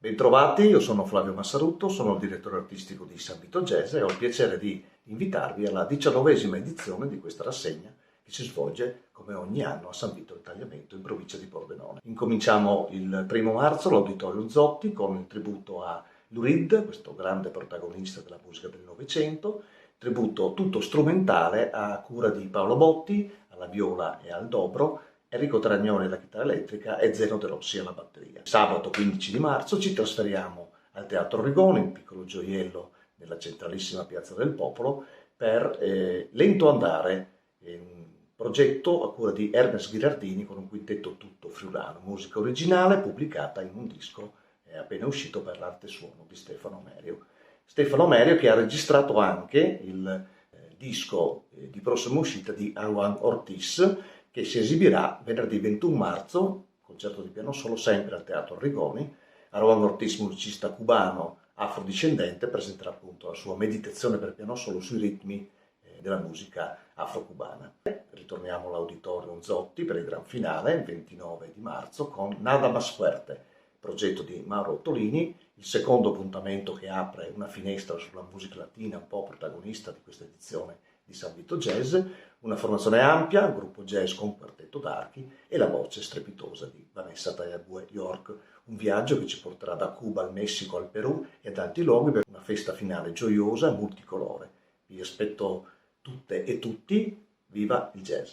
Bentrovati, io sono Flavio Massarutto, sono il direttore artistico di San Vito Jazz e ho il piacere di invitarvi alla 19ª edizione di questa rassegna che si svolge come ogni anno a San Vito del Tagliamento in provincia di Pordenone. Incominciamo il 1° marzo all'Auditorium Zotti con il tributo a Lou Reed, questo grande protagonista della musica del Novecento, tributo tutto strumentale a cura di Paolo Botti alla viola e al dobro, Enrico Tragnone alla chitarra elettrica e Zeno De Rossi alla batteria. Sabato 15 di marzo ci trasferiamo al Teatro Rigoni, un piccolo gioiello nella centralissima Piazza del Popolo, per Lento Andare, un progetto a cura di Ernest Ghirardini con un quintetto tutto friulano, musica originale pubblicata in un disco appena uscito per l'arte suono di Stefano Merio. Stefano Merio che ha registrato anche il disco di prossima uscita di Aruan Ortiz, che si esibirà venerdì 21 marzo, concerto di piano solo sempre al Teatro Rigoni. Aruan Ortiz, musicista cubano afrodiscendente, presenterà appunto la sua meditazione per piano solo sui ritmi della musica afro-cubana. Ritorniamo all'Auditorium Zotti per il gran finale, il 29 di marzo, con Nada Más Fuerte, progetto di Mauro Ottolini, il secondo appuntamento che apre una finestra sulla musica latina, un po' protagonista di questa edizione di San Vito Jazz, una formazione ampia, un gruppo jazz con quartetto d'archi e la voce strepitosa di Vanessa Tagliabue York, un viaggio che ci porterà da Cuba al Messico al Perù e ad altri luoghi per una festa finale gioiosa e multicolore. Vi aspetto tutte e tutti, viva il jazz!